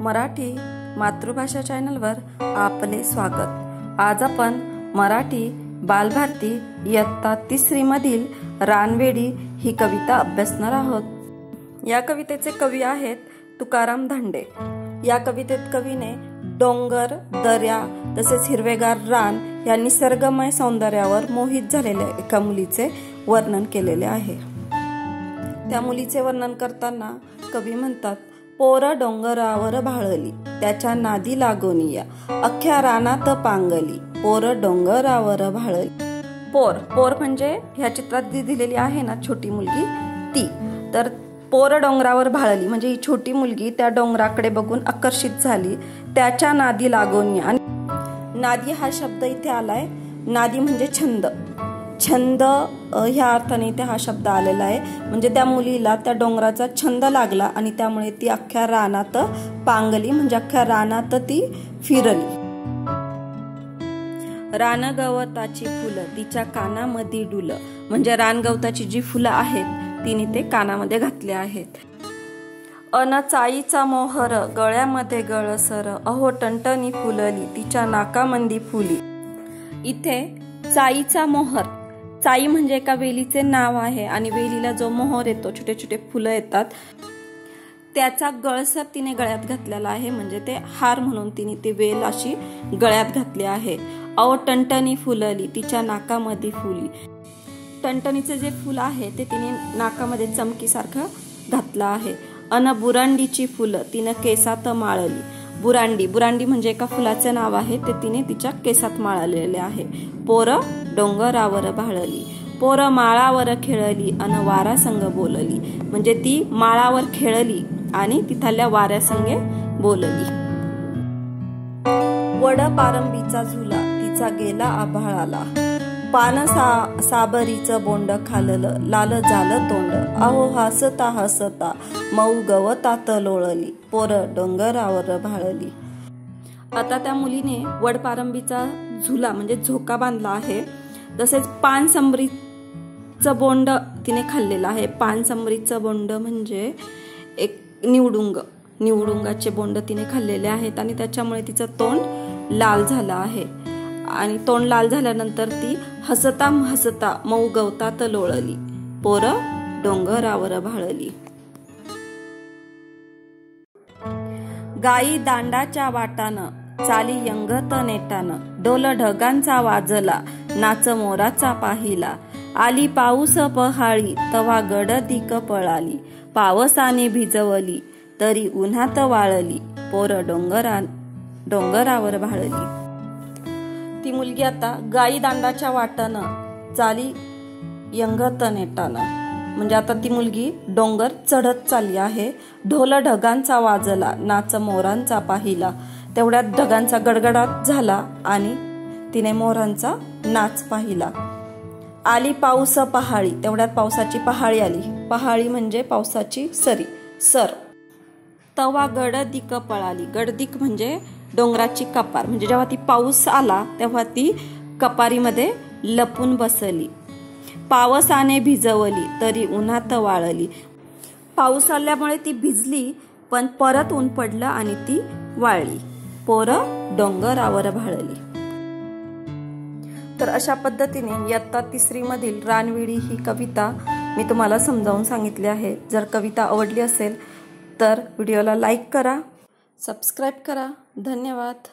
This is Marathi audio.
मराठी मातृभाषा चॅनलवर आपले स्वागत। आज आपण मराठी बालभारती इयत्ता 3री मधील रानवेडी ही कविता अभ्यासणार आहोत। या कवितेचे कवी आहेत तुकाराम धांडे। या कवितेत कवीने डोंगर, दर्या तसेच हिरवेगार रान या निसर्गमय सौंदर्यावर मोहित झालेल्या एका मुलीचे वर्णन केलेले आहे। त्या मुलीचे वर्णन करताना कवी म्हणतात, पोर डोंगरावर भाळली त्याच्या नादी लागोनिया, अख्ख्या रानात पांगली पोर डोंगरावर भाळली। पोर पोर म्हणजे ह्या चित्रात जी दिलेली आहे ना छोटी मुलगी ती, तर पोर डोंगरावर भाळली म्हणजे ही छोटी मुलगी त्या डोंगराकडे बघून आकर्षित झाली, त्याच्या नादी लागोनिया। आणि नादी हा शब्द इथे आलाय, नादी म्हणजे छंद, छंद ह्या अर्थाने इथे हा शब्द आलेला आहे। म्हणजे त्या मुलीला त्या डोंगराचा छंद लागला आणि त्यामुळे ती अख्ख्या रानात पांगली म्हणजे अख्ख्या रानात ती फिरली। रानगवताची फुलं तिच्या कानामध्ये डुल म्हणजे रानगवताची जी फुलं आहेत तिने ते कानामध्ये घातले आहेत। अन चाईचा मोहर गळ्यामध्ये गळसर, अहो टणटणी फुलली तिच्या नाकामंदी फुली। इथे चाईचा मोहर, चाई म्हणजे एका वेलीचे नाव आहे आणि वेलीला जो मोहर येतो, छोटे छोटे फुलं येतात, त्याचा गळसर तिने गळ्यात घातलेला आहे म्हणजे ते हार म्हणून तिने ते वेल अशी गळ्यात घातली आहे। अहो टणटणी फुलली तिच्या नाकामध्ये फुली, टणटणीचे जे फुल आहे ते तिने नाकामध्ये चमकीसारखं घातलं आहे। अन बुरांडीची फुलं तिने केसात माळली, बुरांडी, बुरांडी म्हणजे एका फुलाचे नाव आहे, ते तिने तिच्या केसात माळलेले आहे। पोर डोंगरावर भाळली, पोर माळावर खेळली अन वारा संग बोलली म्हणजे ती माळावर खेळली आणि तिथल्या वाऱ्या संगे बोलली। वड पारंबीचा झुला तिचा गेला आभाळाला, पान साबरीचं बोंड खाललं लाल झालं तोंड, अहो हसता हसता मऊ गवतात लोळली पोर डोंगरावर भाळली। आता त्या मुलीने वडपारंबीचा झुला म्हणजे झोका बांधला आहे, तसेच पान समरीचं बोंड तिने खाल्लेलं आहे। पान समरीचं बोंड म्हणजे एक निवडुंग, निवडुंगाचे बोंड तिने खाल्लेले आहेत आणि त्याच्यामुळे तिचं तोंड लाल झालं आहे आणि तोंड लाल झाल्यानंतर ती हसता हसता मऊ गवतात लोळली पोर डोंगरावर भाळली। गाई दांडाच्या वाटानं चाली यंगत नेटानं, ढोल ढगांचा वाजला नाच मोराचा पाहिला, आली पाऊस पहाळी तवा गडदिक पळाली, पावसाने भिजवली तरी उन्हात वाळली पोर डोंगरावर भाळली। ती मुलगी आता गाई दांडाच्या वाटानं चाली यंगत नेटानं म्हणजे आता ती मुलगी डोंगर चढत चालली आहे। ढोल ढगांचा वाजला नाच मोरांचा पाहिला, तेवढ्यात ढगांचा गडगडाट झाला आणि तिने मोरांचा नाच पाहिला। आली पाऊस पहाळी, तेवढ्यात पावसाची पहाळी आली, पहाळी म्हणजे पावसाची सरी, सर। तवा गडदिक पळाली, गडदिक म्हणजे डोंगराची कपार म्हणजे जेव्हा ती पाऊस आला तेव्हा ती कपारीमध्ये लपून बसली। पावसाने भिजवली तरी उन्हात वाळली, पाऊस आल्यामुळे ती भिजली पण परत ऊन पडलं आणि ती वाळली पोर डोंगरावर भाळली। तर अशा पद्धतीने इयत्ता 3री मधील रानवेडी ही कविता मी तुम्हाला समजावून सांगितली आहे। जर कविता आवडली असेल तर व्हिडिओला लाईक करा, सबस्क्राईब करा। धन्यवाद।